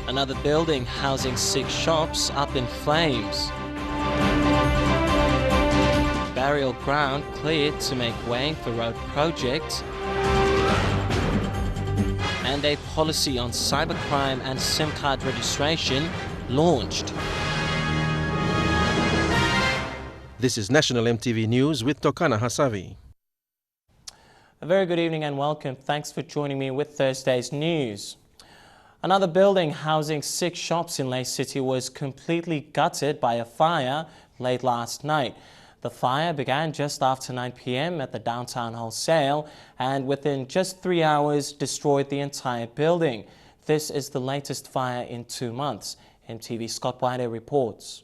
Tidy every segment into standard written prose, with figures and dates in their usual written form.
Another building housing 6 shops up in flames. Burial ground cleared to make way for road project. And a policy on cybercrime and SIM card registration launched. This is National EMTV News with Tokana Hasavi. A very good evening and welcome. Thanks for joining me with Thursday's news. Another building housing 6 shops in Lae City was completely gutted by a fire late last night. The fire began just after 9 p.m. at the downtown wholesale and within just 3 hours destroyed the entire building. This is the latest fire in 2 months. EMTV Scott White reports.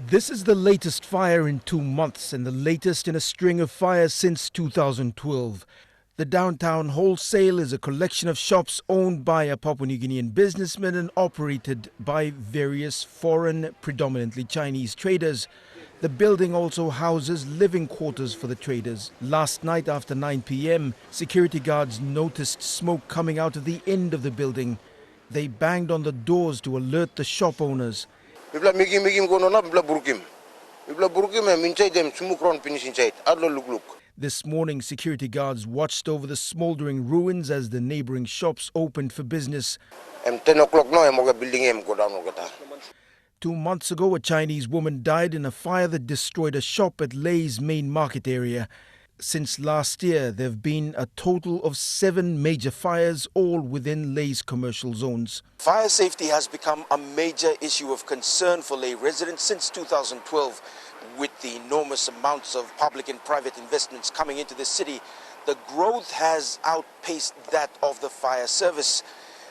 This is the latest fire in 2 months and the latest in a string of fires since 2012. The downtown wholesale is a collection of shops owned by a Papua New Guinean businessman and operated by various foreign, predominantly Chinese traders. The building also houses living quarters for the traders. Last night after 9 p.m., security guards noticed smoke coming out of the end of the building. They banged on the doors to alert the shop owners. This morning, security guards watched over the smoldering ruins as the neighboring shops opened for business. 2 months ago, a Chinese woman died in a fire that destroyed a shop at Lae's main market area. Since last year, there have been a total of 7 major fires, all within Lae's commercial zones. Fire safety has become a major issue of concern for Lae residents since 2012. With the enormous amounts of public and private investments coming into the city, the growth has outpaced that of the fire service.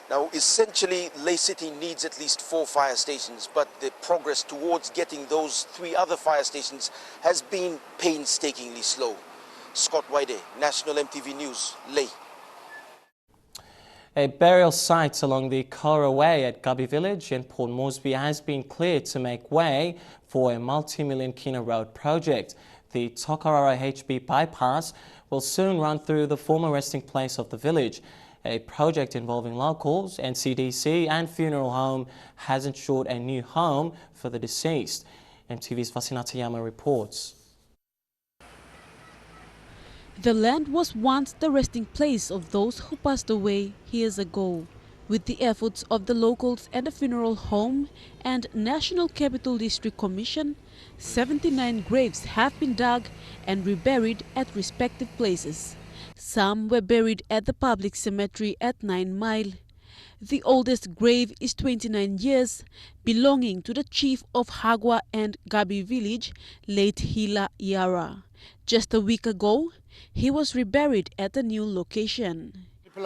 Now, essentially, Lae City needs at least 4 fire stations, but the progress towards getting those 3 other fire stations has been painstakingly slow. Scott White, National EMTV News, Lae. A burial site along the Kora Way at Gabi Village in Port Moresby has been cleared to make way for a multi-million kina road project. The Tokarara HB bypass will soon run through the former resting place of the village. A project involving locals, NCDC and funeral home has ensured a new home for the deceased. MTV's Vasinatayama reports. The land was once the resting place of those who passed away years ago. With the efforts of the locals and the funeral home and National Capital District Commission, 79 graves have been dug and reburied at respective places. Some were buried at the public cemetery at 9 Mile. The oldest grave is 29 years, belonging to the chief of Hagwa and Gabi village, late Hila Yara. Just a week ago, he was reburied at a new location. Because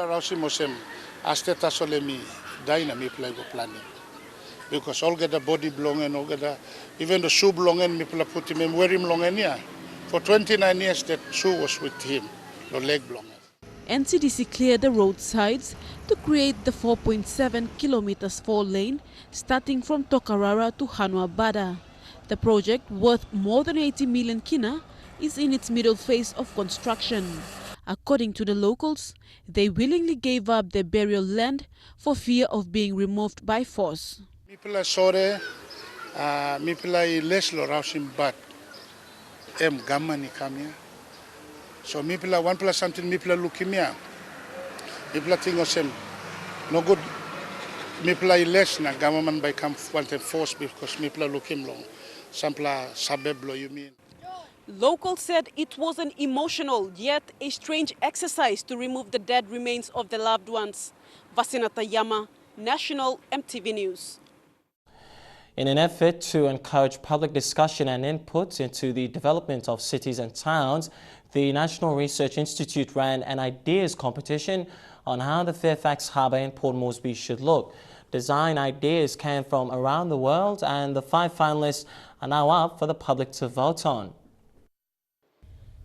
all get the body belonging, all get the, even the shoe belonging, people put him and wear him long here. For 29 years, that shoe was with him, the leg belonging. NCDC cleared the roadsides to create the 4.7 kilometers 4-lane starting from Tokarara to Hanua Bada. The project, worth more than 80 million kina, is in its middle phase of construction. According to the locals, they willingly gave up their burial land for fear of being removed by force. People are sorry, people are less lousing, but gamma come here. So people are 1 plus something, people are looking here. People are thinking no good. People are less na government by come want to force because people are looking long. Sample sabeblo you mean. Locals said it was an emotional yet a strange exercise to remove the dead remains of their loved ones. Vasinatayama, National EMTV News. In an effort to encourage public discussion and input into the development of cities and towns, the National Research Institute ran an ideas competition on how the Fairfax Harbour in Port Moresby should look. Design ideas came from around the world and the 5 finalists are now up for the public to vote on.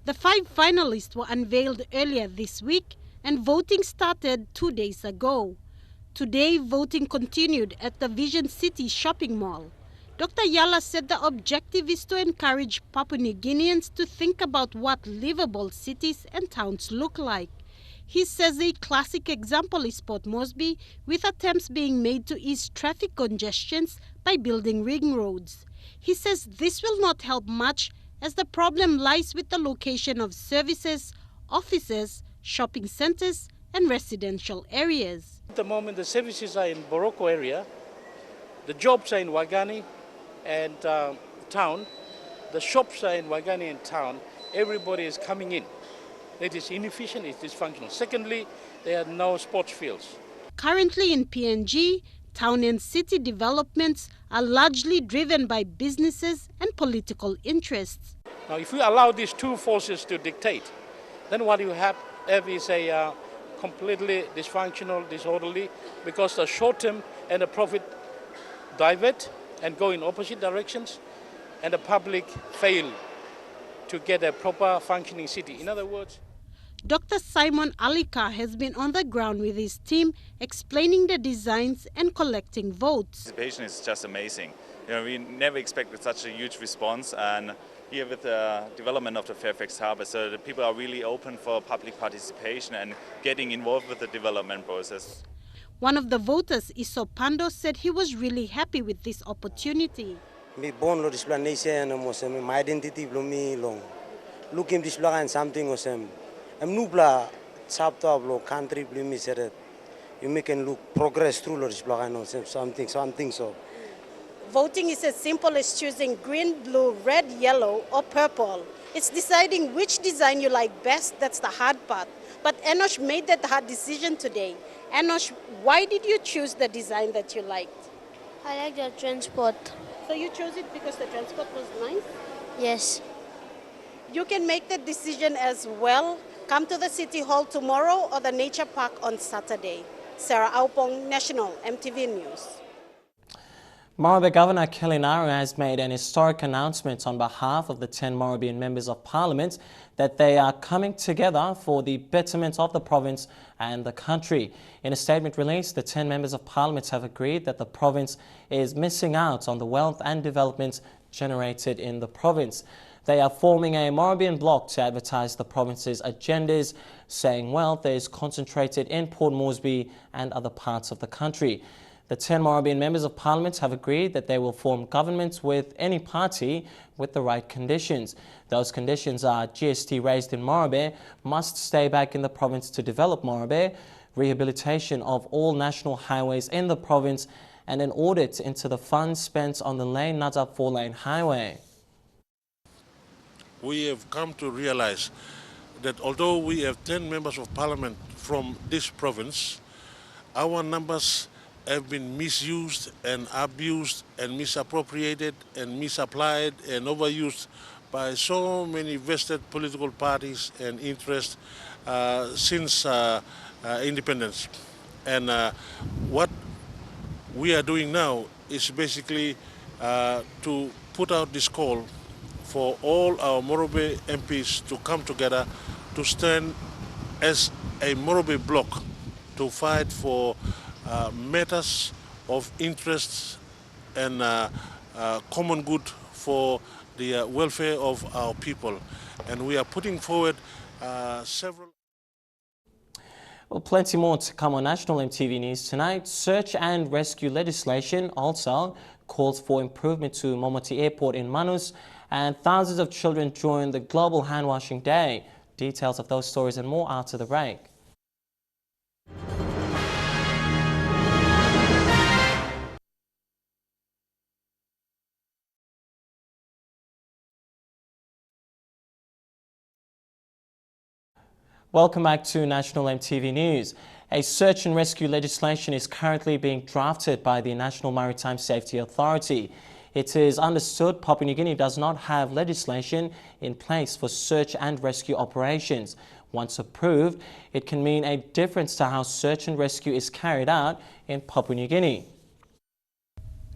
The 5 finalists were unveiled earlier this week and voting started 2 days ago. Today, voting continued at the Vision City shopping mall. Dr. Yala said the objective is to encourage Papua New Guineans to think about what livable cities and towns look like. He says a classic example is Port Moresby, with attempts being made to ease traffic congestions by building ring roads. He says this will not help much as the problem lies with the location of services, offices, shopping centres and residential areas. At the moment the services are in Boroko area, the jobs are in Wagani and town, the shops are in Wagani and town, everybody is coming in. It is inefficient, it is dysfunctional. Secondly, there are no sports fields. Currently in PNG, town and city developments are largely driven by businesses and political interests. Now, if we allow these two forces to dictate, then what you have is a completely dysfunctional, disorderly, because the short term and the profit divert and go in opposite directions, and the public fail to get a proper functioning city. In other words, Dr. Simon Alika has been on the ground with his team explaining the designs and collecting votes. Participation is just amazing. We never expected such a huge response, and here with the development of the Fairfax Harbour, so the people are really open for public participation and getting involved with the development process. One of the voters, Isopando, said he was really happy with this opportunity. Me born lo display nation and my identity lo me long. Looking display and something or some. I'm nubla chapter of lo country blue me said you can look progress through lo display and something so. Voting is as simple as choosing green, blue, red, yellow or purple. It's deciding which design you like best, that's the hard part. But Enosh made that hard decision today. Enosh, why did you choose the design that you liked? I like the transport. So you chose it because the transport was nice? Yes. You can make the decision as well. Come to the City Hall tomorrow or the Nature Park on Saturday. Sarah Aupong, National EMTV News. Morobe Governor Kelly Naru has made an historic announcement on behalf of the 10 Morobean members of parliament that they are coming together for the betterment of the province and the country. In a statement released, the 10 members of parliament have agreed that the province is missing out on the wealth and development generated in the province. They are forming a Morobean bloc to advertise the province's agendas, saying wealth is concentrated in Port Moresby and other parts of the country. The 10 Morobean members of parliament have agreed that they will form governments with any party with the right conditions. Those conditions are GST raised in Morobe must stay back in the province to develop Morobe, rehabilitation of all national highways in the province, and an audit into the funds spent on the Lane Nada 4-lane highway. We have come to realize that although we have 10 members of parliament from this province, our numbers have been misused and abused and misappropriated and misapplied and overused by so many vested political parties and interests since independence. And what we are doing now is basically to put out this call for all our Morobe MPs to come together to stand as a Morobe bloc to fight for matters of interest and common good for the welfare of our people. And we are putting forward several... Well, plenty more to come on National EMTV News tonight. Search and rescue legislation also calls for improvement to Momoti Airport in Manus, and thousands of children join the Global Hand Washing Day. Details of those stories and more after the break. Welcome back to National EMTV News. A search and rescue legislation is currently being drafted by the National Maritime Safety Authority. It is understood Papua New Guinea does not have legislation in place for search and rescue operations. Once approved, it can mean a difference to how search and rescue is carried out in Papua New Guinea.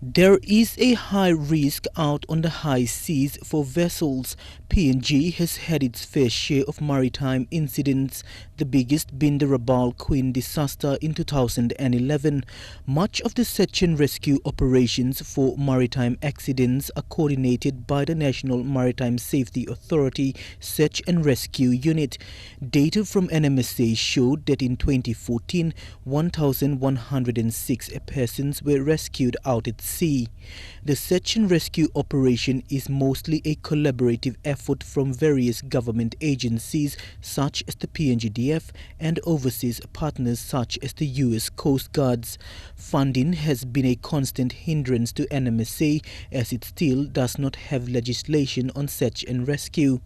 There is a high risk out on the high seas for vessels. PNG has had its fair share of maritime incidents, the biggest being the Rabaul Queen disaster in 2011. Much of the search and rescue operations for maritime accidents are coordinated by the National Maritime Safety Authority Search and Rescue Unit. Data from NMSA showed that in 2014, 1,106 persons were rescued out at sea. The search and rescue operation is mostly a collaborative effort from various government agencies such as the PNGDF and overseas partners such as the US Coast Guards. Funding has been a constant hindrance to NMSA as it still does not have legislation on search and rescue.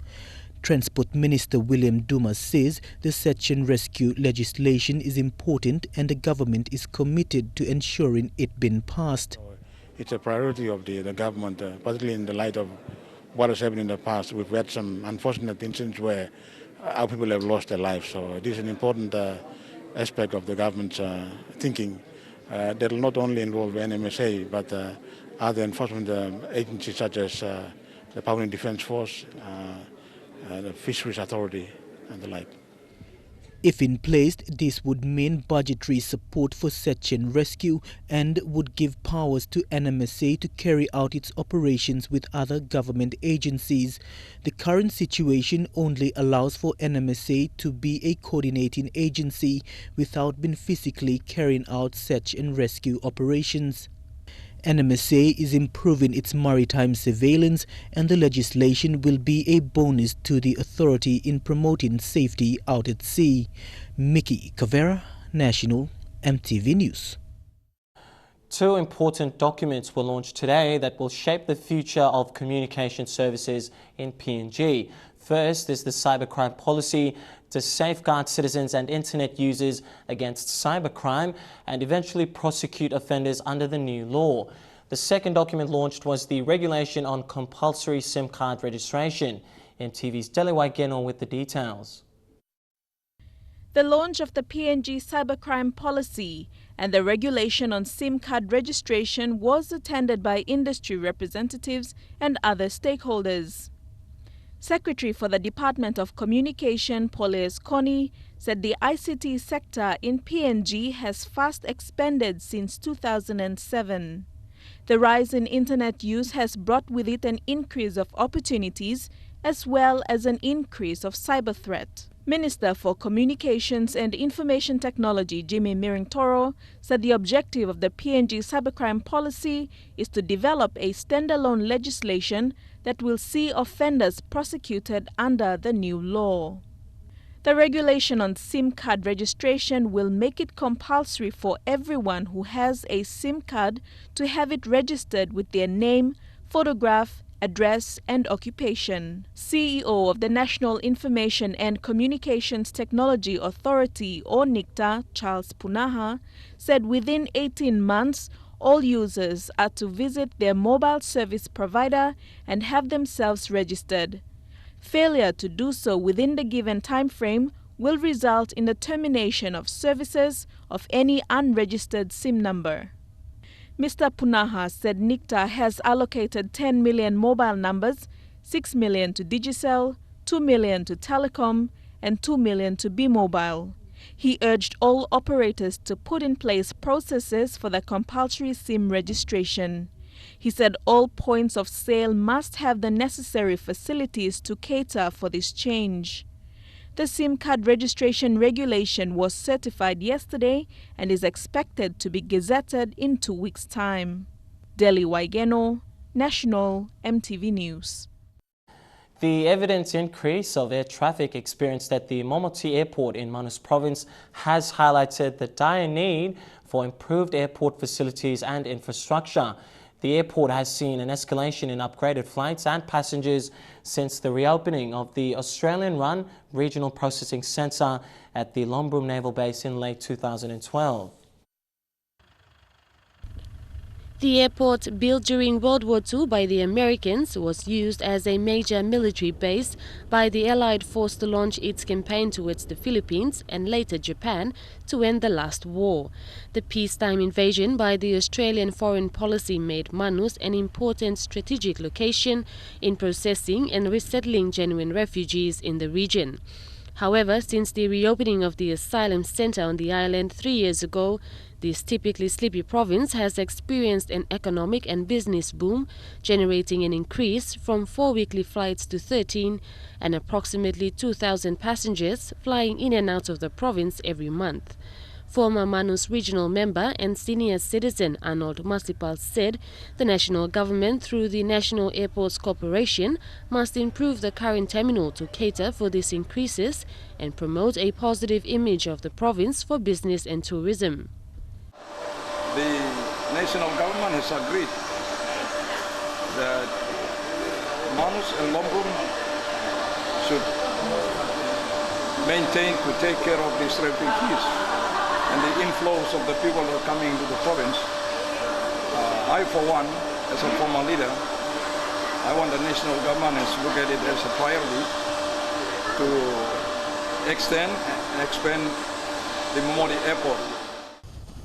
Transport Minister William Dumas says the search and rescue legislation is important and the government is committed to ensuring it being passed. It's a priority of the government, particularly in the light of what has happened in the past. We've had some unfortunate incidents where our people have lost their lives. So it is an important aspect of the government's thinking that will not only involve NMSA but other enforcement agencies such as the Public Defence Force, the Fisheries Authority and the like. If in place, this would mean budgetary support for search and rescue and would give powers to NMSA to carry out its operations with other government agencies. The current situation only allows for NMSA to be a coordinating agency without being physically carrying out search and rescue operations. NMSA is improving its maritime surveillance and the legislation will be a bonus to the authority in promoting safety out at sea. Mickey Cavera, National EMTV News. Two important documents were launched today that will shape the future of communication services in PNG. First is the cybercrime policy to safeguard citizens and internet users against cybercrime and eventually prosecute offenders under the new law. The second document launched was the regulation on compulsory SIM card registration. EMTV's Dele Waigeno with the details. The launch of the PNG cybercrime policy and the regulation on SIM card registration was attended by industry representatives and other stakeholders. Secretary for the Department of Communication, Paules Connie, said the ICT sector in PNG has fast expanded since 2007. The rise in internet use has brought with it an increase of opportunities as well as an increase of cyber threat. Minister for Communications and Information Technology Jimmy Mirintoro said the objective of the PNG cybercrime policy is to develop a standalone legislation that will see offenders prosecuted under the new law. The regulation on SIM card registration will make it compulsory for everyone who has a SIM card to have it registered with their name, photograph, address and occupation. CEO of the National Information and Communications Technology Authority, or NICTA, Charles Punaha, said within 18 months, all users are to visit their mobile service provider and have themselves registered. Failure to do so within the given time frame will result in the termination of services of any unregistered SIM number. Mr. Punaha said NICTA has allocated 10 million mobile numbers, 6 million to Digicel, 2 million to Telecom, and 2 million to B-Mobile. He urged all operators to put in place processes for the compulsory SIM registration. He said all points of sale must have the necessary facilities to cater for this change. The SIM card registration regulation was certified yesterday and is expected to be gazetted in 2 weeks' time. Dele Waigeno, National EMTV News. The evident increase of air traffic experienced at the Momoti Airport in Manus Province has highlighted the dire need for improved airport facilities and infrastructure. The airport has seen an escalation in upgraded flights and passengers since the reopening of the Australian-run Regional Processing Centre at the Lombrum Naval Base in late 2012. The airport, built during World War II by the Americans, was used as a major military base by the Allied force to launch its campaign towards the Philippines and later Japan to end the last war. The peacetime invasion by the Australian Foreign Policy made Manus an important strategic location in processing and resettling genuine refugees in the region. However, since the reopening of the asylum center on the island 3 years ago, this typically sleepy province has experienced an economic and business boom, generating an increase from 4 weekly flights to 13 and approximately 2,000 passengers flying in and out of the province every month. Former Manus regional member and senior citizen Arnold Masipal said the national government, through the National Airports Corporation, must improve the current terminal to cater for these increases and promote a positive image of the province for business and tourism. The national government has agreed that Manus and Lombok should maintain to take care of these refugees and the inflows of the people who are coming to the province. I, for one, as a former leader, I want the national government to look at it as a priority to extend and expand the Momodi Airport.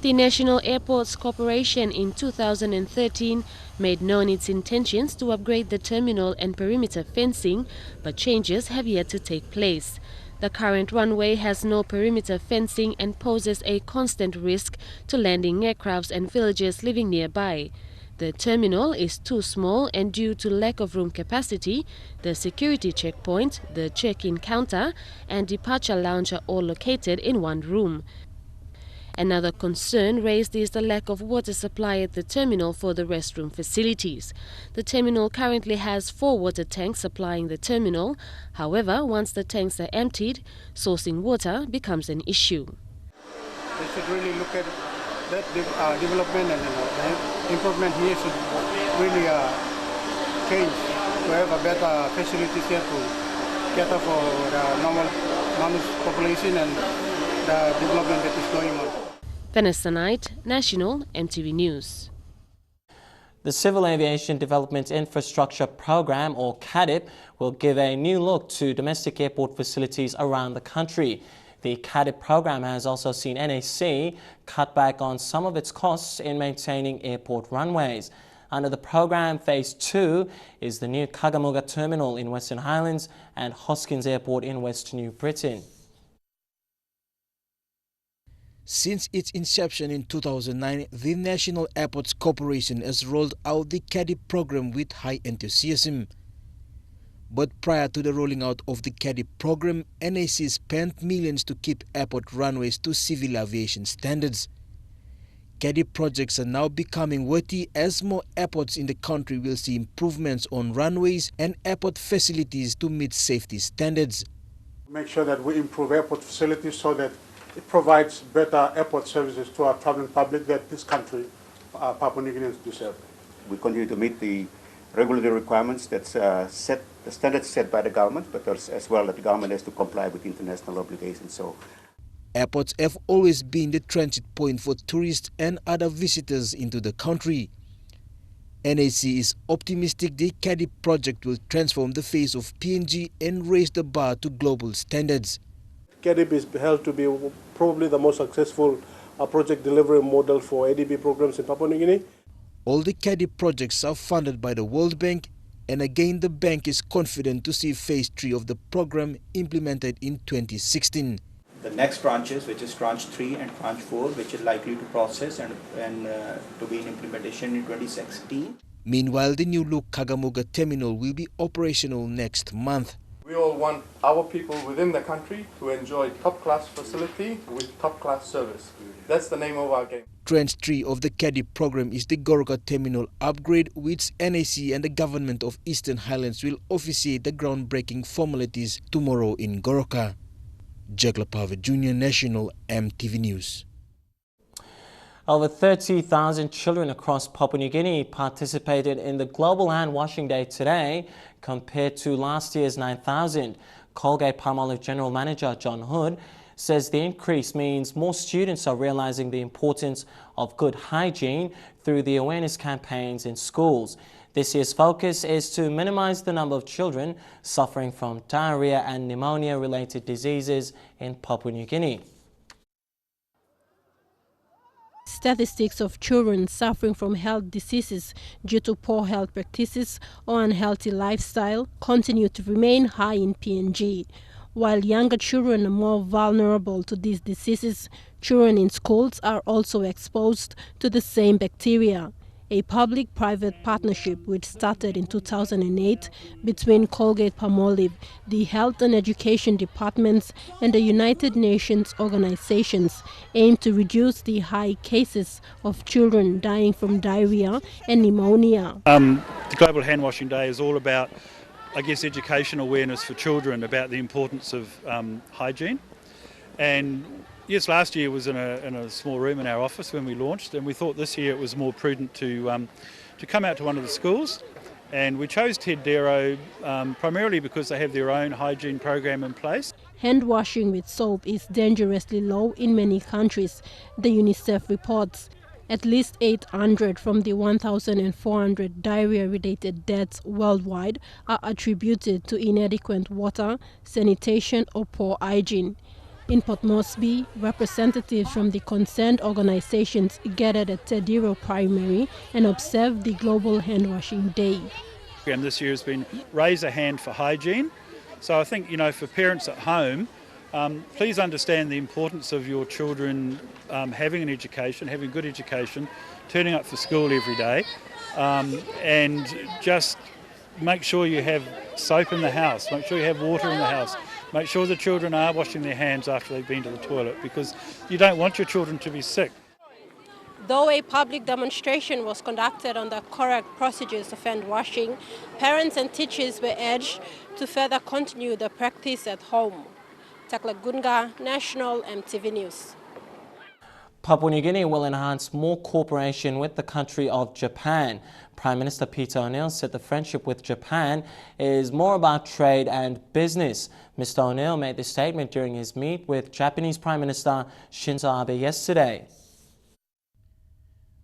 The National Airports Corporation in 2013 made known its intentions to upgrade the terminal and perimeter fencing, but changes have yet to take place. The current runway has no perimeter fencing and poses a constant risk to landing aircrafts and villagers living nearby. The terminal is too small, and due to lack of room capacity, the security checkpoint, the check-in counter and departure lounge are all located in one room. Another concern raised is the lack of water supply at the terminal for the restroom facilities. The terminal currently has 4 water tanks supplying the terminal. However, once the tanks are emptied, sourcing water becomes an issue. They should really look at that development, and the improvement here should really change to have a better facilities here to cater for the normal Manus population and the development that is going on. Vanessa Knight, National EMTV News. The Civil Aviation Development Infrastructure Program, or CADIP, will give a new look to domestic airport facilities around the country. The CADIP program has also seen NAC cut back on some of its costs in maintaining airport runways. Under the program, Phase 2 is the new Kagamega Terminal in Western Highlands and Hoskins Airport in West New Britain. Since its inception in 2009, the National Airports Corporation has rolled out the CADIP program with high enthusiasm. But prior to the rolling out of the CADIP program, NAC spent millions to keep airport runways to civil aviation standards. CADIP projects are now becoming worthy as more airports in the country will see improvements on runways and airport facilities to meet safety standards. Make sure that we improve airport facilities so that it provides better airport services to our traveling public that this country, Papua New Guineans, deserve. We continue to meet the regulatory requirements that's set, the standards set by the government, but as well that the government has to comply with international obligations. So, airports have always been the transit point for tourists and other visitors into the country. NAC is optimistic the CADIP project will transform the face of PNG and raise the bar to global standards. CADIP is held to be probably the most successful project delivery model for ADB programs in Papua New Guinea. All the CADIP projects are funded by the World Bank, and again the bank is confident to see Phase 3 of the program implemented in 2016. The next tranches, which is Tranche 3 and Tranche 4, which is likely to process and to be in implementation in 2016. Meanwhile, the new look Kagamega Terminal will be operational next month. We all want our people within the country to enjoy top-class facility with top-class service. That's the name of our game. Tranche 3 of the CADIP program is the Goroka Terminal upgrade, which NAC and the government of Eastern Highlands will officiate the groundbreaking formalities tomorrow in Goroka. Jagla Pava Jr., National EMTV News. Over 30,000 children across Papua New Guinea participated in the Global Hand Washing Day today, compared to last year's 9,000. Colgate-Palmolive General Manager John Hood says the increase means more students are realizing the importance of good hygiene through the awareness campaigns in schools. This year's focus is to minimize the number of children suffering from diarrhea and pneumonia-related diseases in Papua New Guinea. Statistics of children suffering from health diseases due to poor health practices or unhealthy lifestyle continue to remain high in PNG. While younger children are more vulnerable to these diseases, children in schools are also exposed to the same bacteria. A public-private partnership which started in 2008 between Colgate-Palmolive, the Health and Education Departments and the United Nations organizations aimed to reduce the high cases of children dying from diarrhea and pneumonia. The Global Hand Washing Day is all about, I guess, education awareness for children about the importance of hygiene. And yes, last year was in a small room in our office when we launched, and we thought this year it was more prudent to come out to one of the schools. And we chose Tedero primarily because they have their own hygiene program in place. Hand washing with soap is dangerously low in many countries, the UNICEF reports. At least 800 from the 1,400 diarrhea-related deaths worldwide are attributed to inadequate water, sanitation or poor hygiene. In Port Moresby, representatives from the concerned organizations gathered at Tedero Primary and observed the Global Hand Washing Day. And this year has been Raise a Hand for Hygiene. So I think, for parents at home, please understand the importance of your children having an education, having good education, turning up for school every day, and just make sure you have soap in the house, make sure you have water in the house, make sure the children are washing their hands after they've been to the toilet, because you don't want your children to be sick. Though a public demonstration was conducted on the correct procedures of hand washing, parents and teachers were urged to further continue the practice at home. Takla Gunga, National EMTV News. Papua New Guinea will enhance more cooperation with the country of Japan. Prime Minister Peter O'Neill said the friendship with Japan is more about trade and business. Mr. O'Neill made this statement during his meet with Japanese Prime Minister Shinzo Abe yesterday.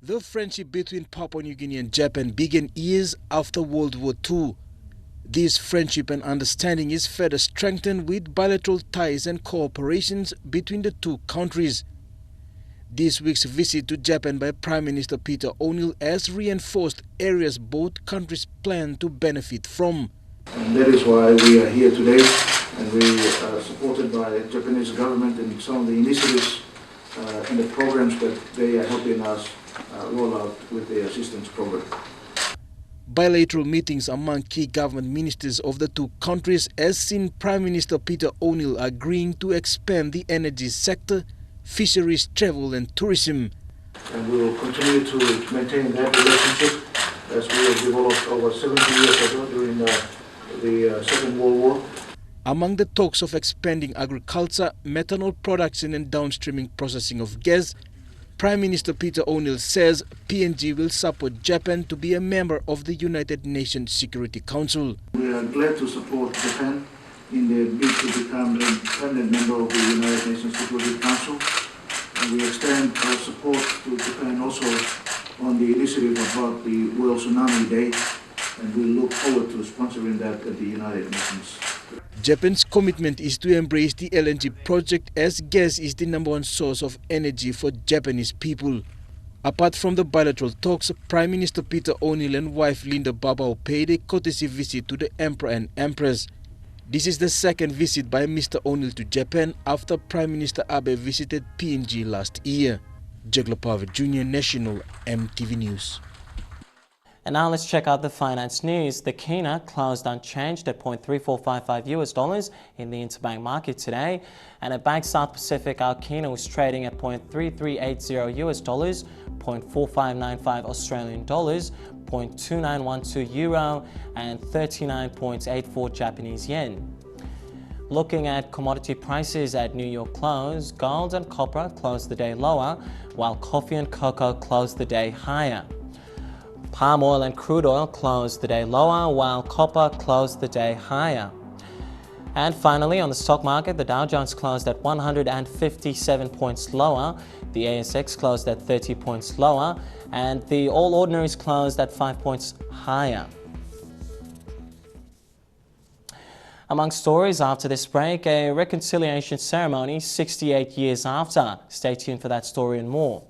The friendship between Papua New Guinea and Japan began years after World War II. This friendship and understanding is further strengthened with bilateral ties and cooperations between the two countries. This week's visit to Japan by Prime Minister Peter O'Neill has reinforced areas both countries plan to benefit from. And that is why we are here today, and we are supported by the Japanese government in some of the initiatives and the programs that they are helping us roll out with the assistance program. Bilateral meetings among key government ministers of the two countries has seen Prime Minister Peter O'Neill agreeing to expand the energy sector, fisheries, travel and tourism. And we will continue to maintain that relationship as we have developed over 70 years ago during the Second World War. Among the talks of expanding agriculture, methanol production and downstreaming processing of gas, Prime Minister Peter O'Neill says PNG will support Japan to be a member of the United Nations Security Council. We are glad to support Japan in the bid to become a permanent member of the United Nations Security Council. And we extend our support to Japan also on the initiative about the World Tsunami Day, and we look forward to sponsoring that at the United Nations. Japan's commitment is to embrace the LNG project as gas is the #1 source of energy for Japanese people. Apart from the bilateral talks, Prime Minister Peter O'Neill and wife Linda Babao paid a courtesy visit to the Emperor and Empress. This is the second visit by Mr. O'Neill to Japan after Prime Minister Abe visited PNG last year. Jagla Pavel Jr., National EMTV News. And now let's check out the finance news. The Kina closed unchanged at $0.3455 in the interbank market today. And at Bank South Pacific, our Kina was trading at $0.3380, $0.4595 Australian dollars, $0.2912 euro, and 39.84 Japanese yen. Looking at commodity prices at New York close, gold and copper closed the day lower, while coffee and cocoa closed the day higher. Palm oil and crude oil closed the day lower, while copper closed the day higher. And finally, on the stock market, the Dow Jones closed at 157 points lower, the ASX closed at 30 points lower, and the All Ordinaries closed at 5 points higher. Among stories after this break, a reconciliation ceremony 68 years after. Stay tuned for that story and more.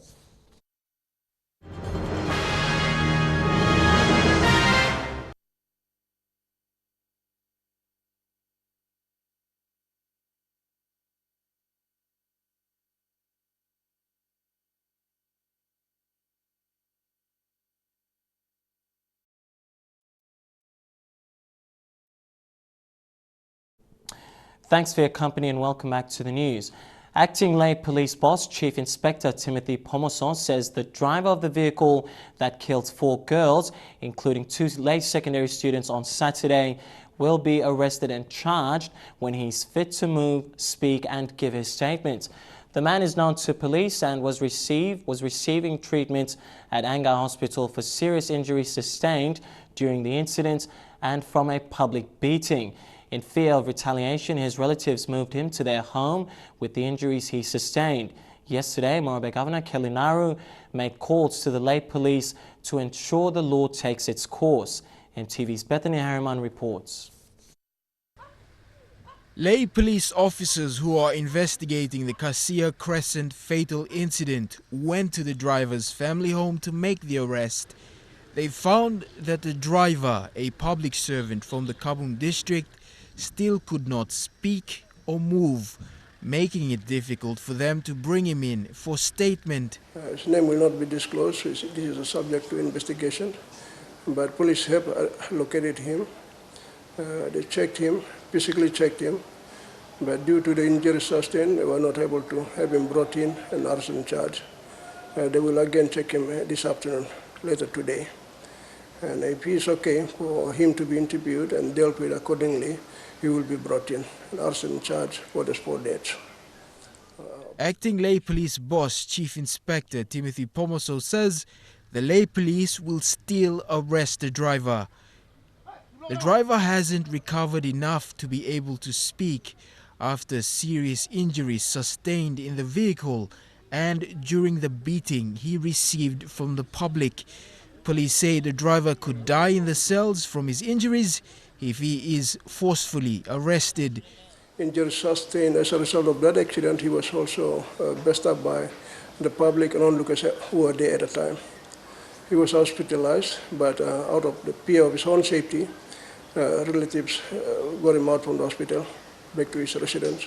Thanks for your company and welcome back to the news. Acting Lay Police Boss Chief Inspector Timothy Pomoson says the driver of the vehicle that killed 4 girls, including 2 Lay secondary students on Saturday, will be arrested and charged when he's fit to move, speak and give his statement. The man is known to police and was receiving treatment at Anga Hospital for serious injuries sustained during the incident and from a public beating. In fear of retaliation, his relatives moved him to their home with the injuries he sustained. Yesterday, Morobe Governor Kelly Naru made calls to the Lay Police to ensure the law takes its course. EMTV's Bethany Harriman reports. Lay police officers who are investigating the Cassia Crescent fatal incident went to the driver's family home to make the arrest. They found that the driver, a public servant from the Kabung district, still could not speak or move, making it difficult for them to bring him in for statement. His name will not be disclosed. This is a subject to investigation, but police have located him. They checked him, physically checked him, but due to the injuries sustained, they were not able to have him brought in and arson charge. They will again check him this afternoon, later today. And if he is okay for him to be interviewed and dealt with accordingly, he will be brought in and arson charge for the 4 deaths. Acting Lay Police Boss Chief Inspector Timothy Pomoso says the Lay Police will still arrest the driver. The driver hasn't recovered enough to be able to speak after serious injuries sustained in the vehicle and during the beating he received from the public. Police say the driver could die in the cells from his injuries if he is forcefully arrested. Injuries sustained as a result of that accident, he was also backed up by the public and onlookers who were there at the time. He was hospitalized, but out of the fear of his own safety, relatives got him out from the hospital, back to his residence.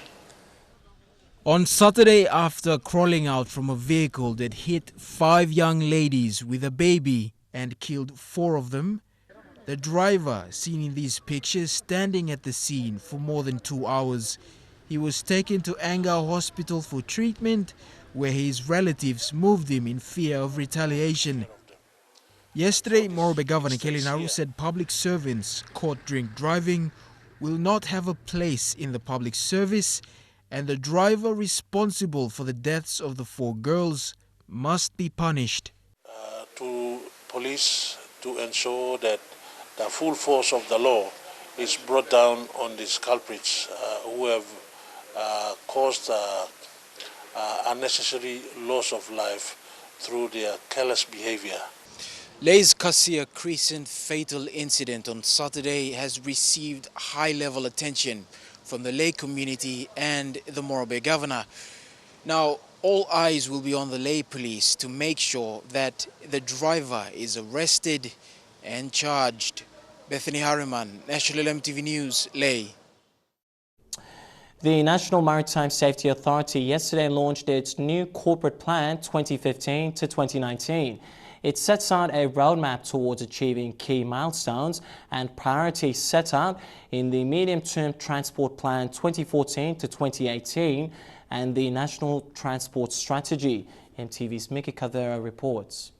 On Saturday, after crawling out from a vehicle that hit 5 young ladies with a baby and killed 4 of them, the driver, seen in these pictures, standing at the scene for more than 2 hours. He was taken to Anga Hospital for treatment, where his relatives moved him in fear of retaliation. Yesterday, Morobe Governor Kelly Naru said public servants caught drink driving will not have a place in the public service, and the driver responsible for the deaths of the 4 girls must be punished. To police to ensure that the full force of the law is brought down on these culprits who have caused unnecessary loss of life through their careless behavior. Lay's Cassia Crescent fatal incident on Saturday has received high-level attention from the Lay community and the Morobe Governor. Now, all eyes will be on the Lay Police to make sure that the driver is arrested and charged. Bethany Harriman, National EMTV News, Lay. The National Maritime Safety Authority yesterday launched its new corporate plan 2015 to 2019. It sets out a roadmap towards achieving key milestones and priorities set out in the Medium-Term Transport Plan 2014 to 2018 and the National Transport Strategy. EMTV's Mickey Cavera reports.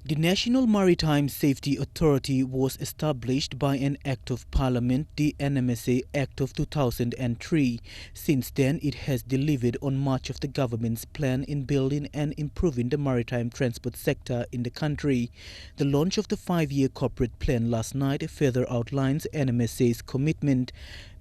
The National Maritime Safety Authority was established by an Act of Parliament, the NMSA Act of 2003. Since then, it has delivered on much of the government's plan in building and improving the maritime transport sector in the country. The launch of the 5-year corporate plan last night further outlines NMSA's commitment.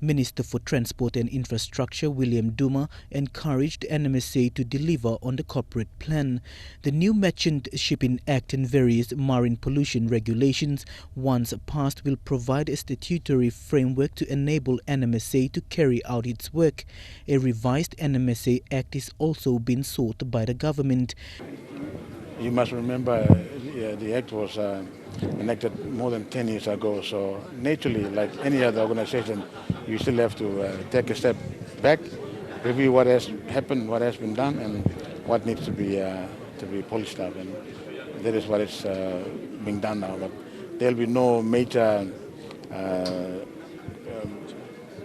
Minister for Transport and Infrastructure William Duma encouraged NMSA to deliver on the corporate plan. The new Merchant Shipping Act and various marine pollution regulations, once passed, will provide a statutory framework to enable NMSA to carry out its work. A revised NMSA Act is also being sought by the government. You must remember the Act was enacted more than 10 years ago, so naturally, like any other organization, you still have to take a step back, review what has happened, what has been done, and what needs to be polished up, and that is what is being done now. But there will be no major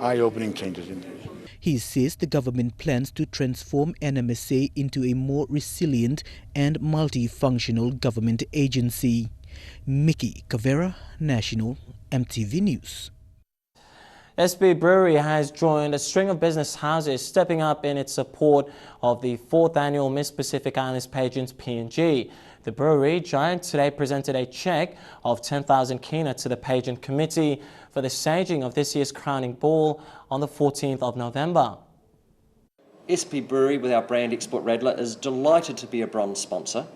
eye-opening changes in this. He says the government plans to transform NMSA into a more resilient and multifunctional government agency. Mickey Cavera, National EMTV News. SB Brewery has joined a string of business houses stepping up in its support of the 4th annual Miss Pacific Islands pageant PNG. The brewery giant today presented a cheque of 10,000 kina to the pageant committee for the staging of this year's crowning ball on the 14th of November. SB Brewery, with our brand Export Radler, is delighted to be a bronze sponsor,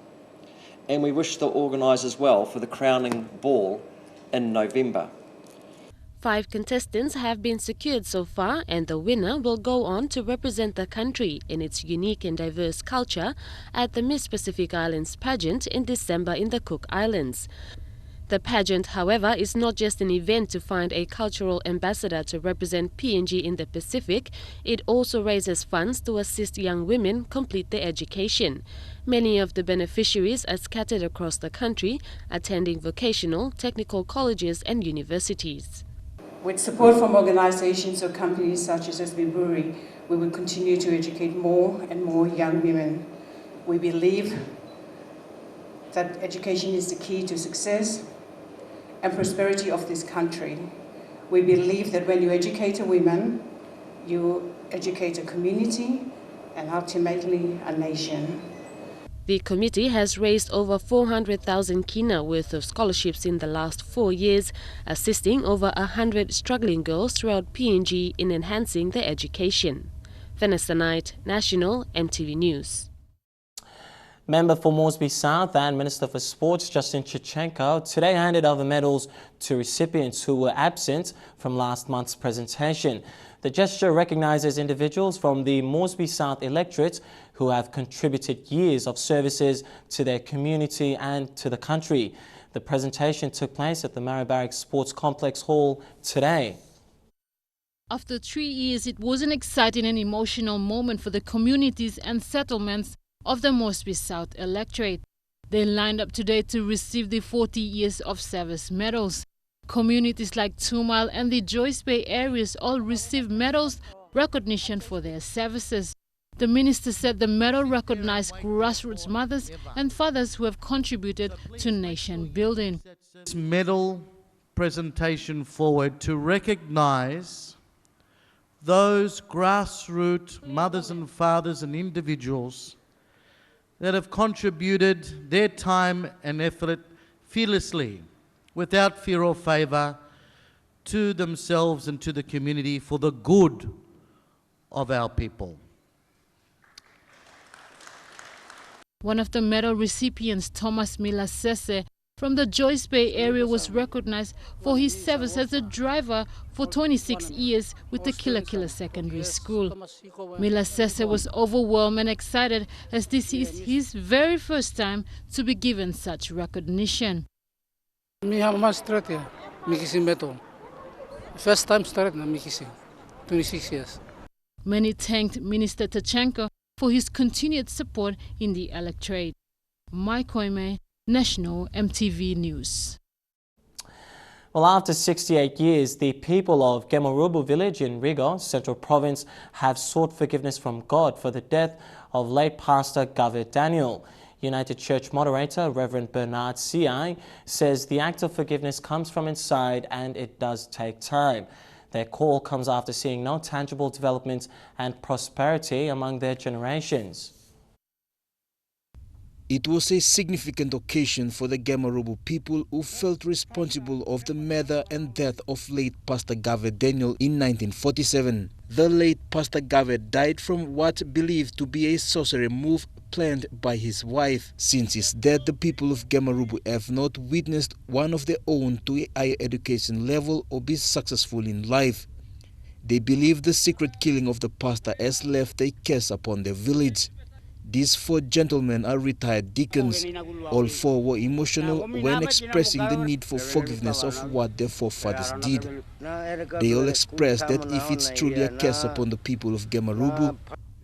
and we wish the organisers well for the crowning ball in November. 5 contestants have been secured so far, and the winner will go on to represent the country in its unique and diverse culture at the Miss Pacific Islands pageant in December in the Cook Islands. The pageant, however, is not just an event to find a cultural ambassador to represent PNG in the Pacific. It also raises funds to assist young women complete their education. Many of the beneficiaries are scattered across the country, attending vocational, technical colleges and universities. With support from organizations or companies such as SB Brewery, we will continue to educate more and more young women. We believe that education is the key to success and prosperity of this country. We believe that when you educate a woman, you educate a community and ultimately a nation. The committee has raised over 400,000 kina worth of scholarships in the last 4 years, assisting over 100 struggling girls throughout PNG in enhancing their education. Vanessa Knight, National EMTV News. Member for Moresby South and Minister for Sports Justin Chichenko today handed over medals to recipients who were absent from last month's presentation. The gesture recognizes individuals from the Moresby South electorate who have contributed years of services to their community and to the country. The presentation took place at the Maribyrnong Sports Complex Hall today. After 3 years, it was an exciting and emotional moment for the communities and settlements of the Moresby South electorate. They lined up today to receive the 40 years of service medals. Communities like 2 Mile and the Joyce Bay areas all received medals recognition for their services. The minister said the medal recognized grassroots mothers and fathers who have contributed to nation building. This medal presentation forward to recognize those grassroots mothers and fathers and individuals that have contributed their time and effort fearlessly, without fear or favor, to themselves and to the community for the good of our people. One of the medal recipients, Thomas Milasese, from the Joyce Bay area, was recognized for his service as a driver for 26 years with the Kila Kila Secondary School. Milasese was overwhelmed and excited as this is his very first time to be given such recognition. First time started na Mikisi, 26 years. Many thanked Minister Tachenko for his continued support in the electorate. Mai Koime, National EMTV News. Well, after 68 years, the people of Gemarubu village in Rigo, Central Province, have sought forgiveness from God for the death of late Pastor Gavir Daniel. United Church moderator Reverend Bernard C.I. says the act of forgiveness comes from inside and it does take time. Their call comes after seeing no tangible development and prosperity among their generations. It was a significant occasion for the Gemarubu people who felt responsible of the murder and death of late Pastor Gave Daniel in 1947. The late Pastor Gave died from what believed to be a sorcery move planned by his wife. Since his death, the people of Gemarubu have not witnessed one of their own to a higher education level or be successful in life. They believe the secret killing of the pastor has left a curse upon their village. These 4 gentlemen are retired deacons. All 4 were emotional when expressing the need for forgiveness of what their forefathers did. They all expressed that if it's truly a curse upon the people of Gemarubu,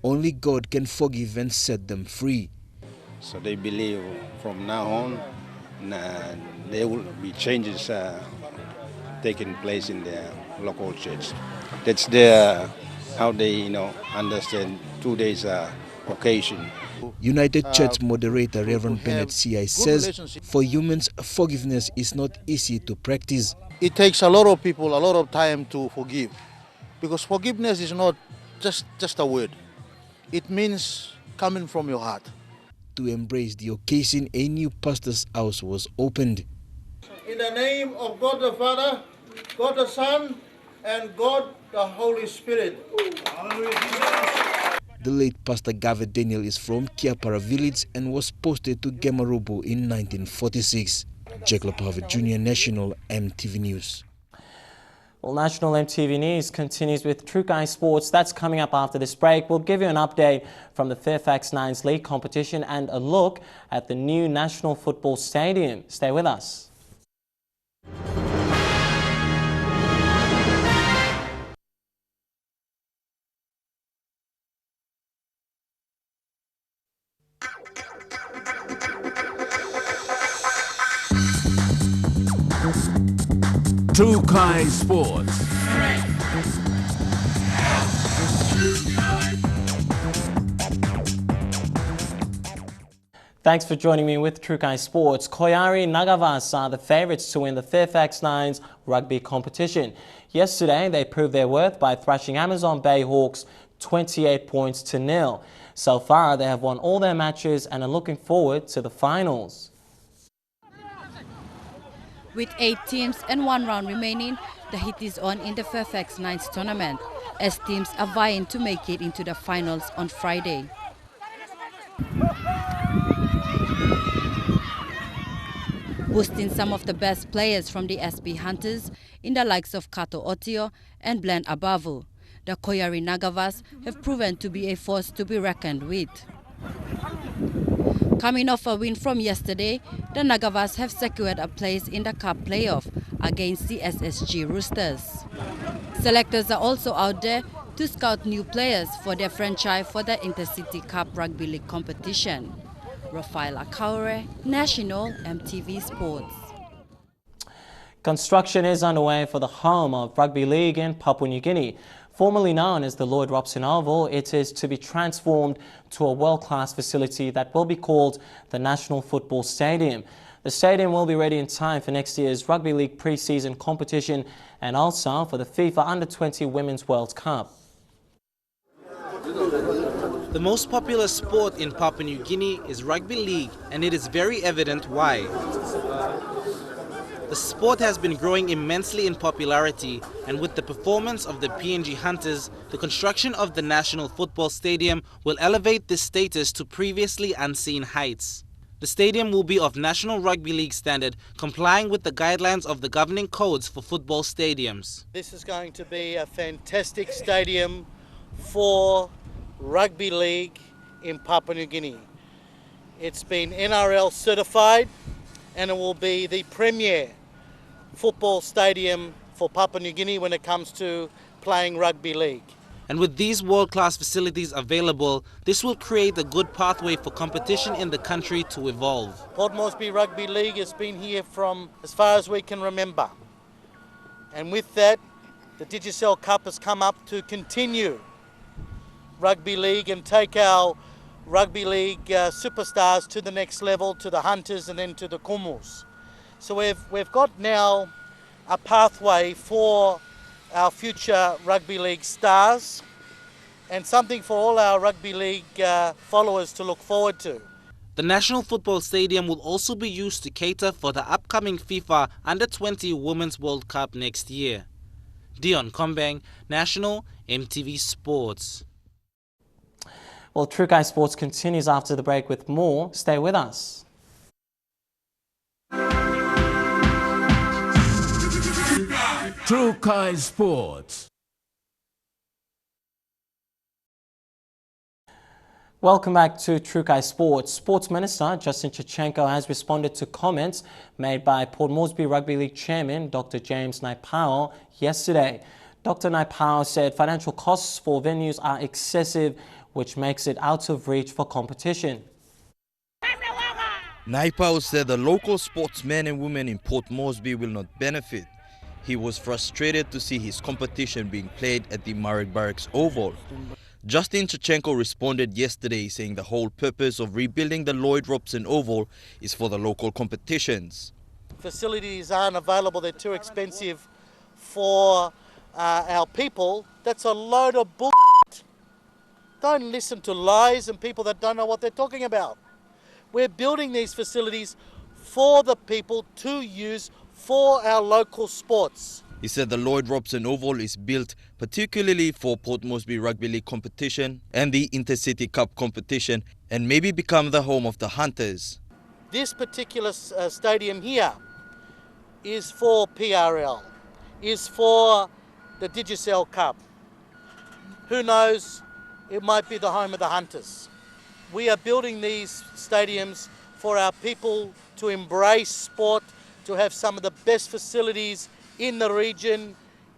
only God can forgive and set them free. So they believe from now on there will be changes taking place in their local church. That's how they understand today's occasion. United Church moderator Reverend Bennett C.I. says, for humans, forgiveness is not easy to practice. It takes a lot of people a lot of time to forgive, because forgiveness is not just a word. It means coming from your heart. To embrace the occasion, a new pastor's house was opened. In the name of God the Father, God the Son, and God the Holy Spirit. The late Pastor Gave Daniel is from Kiapara village and was posted to Gemarubu in 1946. Jacob Harvard Jr. National EMTV News. Well, National EMTV News continues with True Guy Sports. That's coming up after this break. We'll give you an update from the Fairfax Nines League competition and a look at the new National Football Stadium. Stay with us. True Guy Sports. Thanks for joining me with True Guy Sports. Koyari Nagavas are the favourites to win the Fairfax Nines rugby competition. Yesterday, they proved their worth by thrashing Amazon Bay Hawks 28 points to 0. So far, they have won all their matches and are looking forward to the finals. With 8 teams and 1 round remaining, the heat is on in the Fairfax Nines tournament, as teams are vying to make it into the finals on Friday. Boosting some of the best players from the SB Hunters in the likes of Kato Otio and Blend Abavu, the Koyari Nagavas have proven to be a force to be reckoned with. Coming off a win from yesterday, the Nagavas have secured a place in the Cup playoff against the SSG Roosters. Selectors are also out there to scout new players for their franchise for the Intercity Cup Rugby League competition. Rafaela Kaure, National EMTV Sports. Construction is underway for the home of rugby league in Papua New Guinea. Formerly known as the Lloyd Robson Oval, it is to be transformed to a world-class facility that will be called the National Football Stadium. The stadium will be ready in time for next year's Rugby League pre-season competition and also for the FIFA Under-20 Women's World Cup. The most popular sport in Papua New Guinea is rugby league, and it is very evident why. The sport has been growing immensely in popularity, and with the performance of the PNG Hunters, the construction of the National Football Stadium will elevate this status to previously unseen heights. The stadium will be of National Rugby League standard, complying with the guidelines of the governing codes for football stadiums. This is going to be a fantastic stadium for rugby league in Papua New Guinea. It's been NRL certified, and it will be the premier football stadium for Papua New Guinea when it comes to playing rugby league. And with these world-class facilities available, this will create a good pathway for competition in the country to evolve. Port Moresby Rugby League has been here from as far as we can remember. And with that, the Digicel Cup has come up to continue rugby league and take our rugby league superstars to the next level, to the Hunters and then to the Kumus. So we've got now a pathway for our future rugby league stars and something for all our rugby league followers to look forward to. The National Football Stadium will also be used to cater for the upcoming FIFA Under-20 Women's World Cup next year. Dion Kombang, National EMTV Sports. Well, Trukai Sports continues after the break with more. Stay with us. Trukai Sports. Welcome back to Trukai Sports. Sports Minister Justin Chichenko has responded to comments made by Port Moresby Rugby League Chairman Dr. James Naipao yesterday. Dr. Naipao said financial costs for venues are excessive, which makes it out of reach for competition. Naipao said the local sportsmen and women in Port Moresby will not benefit. He was frustrated to see his competition being played at the Marek Barracks Oval. Justin Chichenko responded yesterday saying the whole purpose of rebuilding the Lloyd Robson Oval is for the local competitions. Facilities aren't available, they're too expensive for our people. That's a load of bullshit. Don't listen to lies and people that don't know what they're talking about. We're building these facilities for the people to use for our local sports. He said the Lloyd Robson Oval is built particularly for Port Moresby Rugby League competition and the Intercity Cup competition and maybe become the home of the Hunters. This particular stadium here is for PRL, is for the Digicel Cup. Who knows, it might be the home of the Hunters. We are building these stadiums for our people to embrace sport, to have some of the best facilities in the region,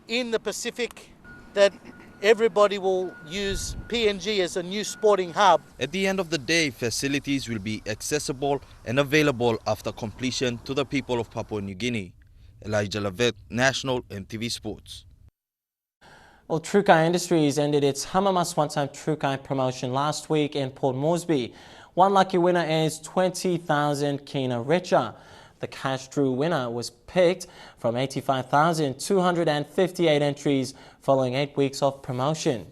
in the Pacific, that everybody will use PNG as a new sporting hub. At the end of the day, facilities will be accessible and available after completion to the people of Papua New Guinea. Elijah Lavet, National EMTV Sports. Well, Trukai Industries ended its Hamamas One-Time Trukai promotion last week in Port Moresby. One lucky winner is 20,000 kina richer. The cash draw winner was picked from 85,258 entries following 8 weeks of promotion.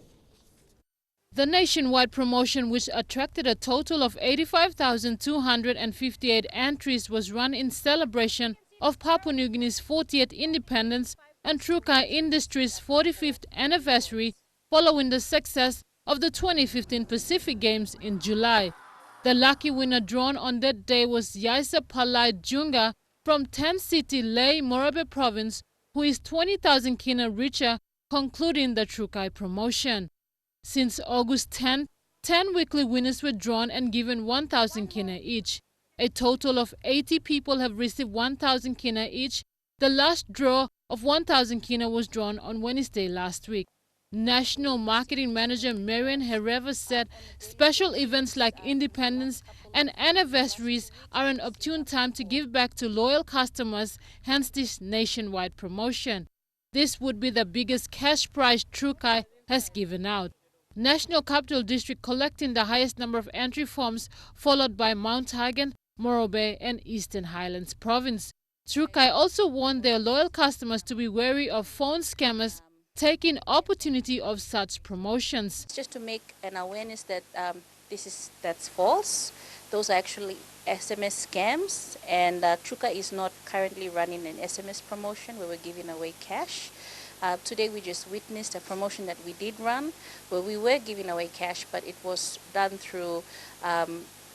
The nationwide promotion, which attracted a total of 85,258 entries, was run in celebration of Papua New Guinea's 40th independence and Trukai Industries' 45th anniversary following the success of the 2015 Pacific Games in July. The lucky winner drawn on that day was Yaisa Palai Junga from Ten City, Ley, Morabe Province, who is 20,000 kina richer, concluding the Trukai promotion. Since August 10, 10 weekly winners were drawn and given 1,000 kina each. A total of 80 people have received 1,000 kina each. The last draw of 1,000 kina was drawn on Wednesday last week. National Marketing Manager Marian Herrera said special events like independence and anniversaries are an opportune time to give back to loyal customers, hence this nationwide promotion. This would be the biggest cash prize Trukai has given out. National Capital District collecting the highest number of entry forms, followed by Mount Hagen, Morobe and Eastern Highlands Province. Trukai also warned their loyal customers to be wary of phone scammers taking opportunity of such promotions. Just to make an awareness that that's false. Those are actually SMS scams, and Trukai is not currently running an SMS promotion where we're giving away cash. Today we just witnessed a promotion that we did run where we were giving away cash, but it was done through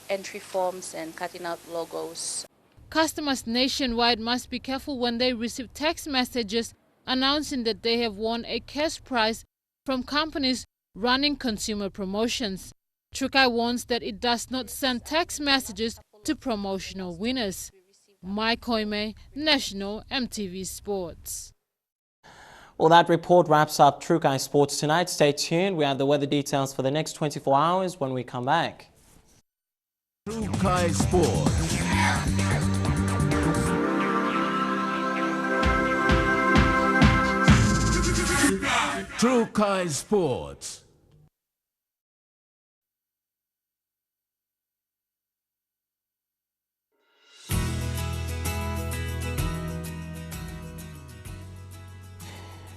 entry forms and cutting out logos. Customers nationwide must be careful when they receive text messages announcing that they have won a cash prize from companies running consumer promotions. Trukai warns that it does not send text messages to promotional winners. Mai Koime, National EMTV Sports. Well, that report wraps up Trukai Sports tonight. Stay tuned. We have the weather details for the next 24 hours when we come back. Trukai Sports. Trukai Sports.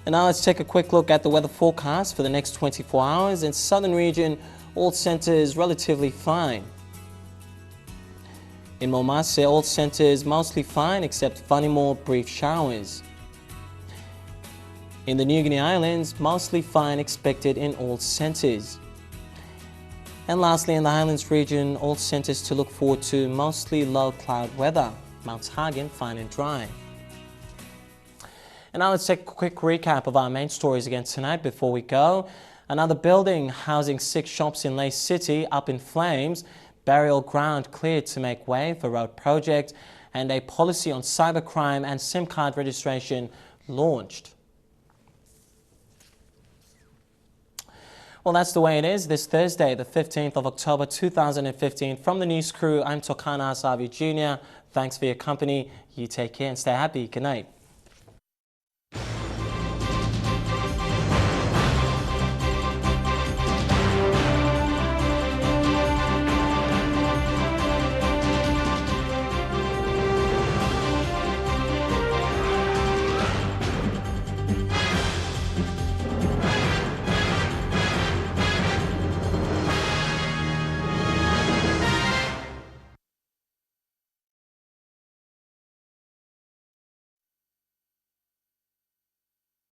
And now let's take a quick look at the weather forecast for the next 24 hours. In southern region, all centers relatively fine. In Momase, all centres mostly fine except Funimore brief showers. In the New Guinea Islands, mostly fine expected in all centres. And lastly, in the Highlands region, all centres to look forward to mostly low cloud weather. Mount Hagen fine and dry. And now let's take a quick recap of our main stories again tonight before we go. Another building housing 6 shops in Lae City up in flames. Burial ground cleared to make way for road project. And a policy on cybercrime and SIM card registration launched. Well, that's the way it is this Thursday, the 15th of October 2015. From the news crew, I'm Tokana Asavi Jr. Thanks for your company. You take care and stay happy. Good night.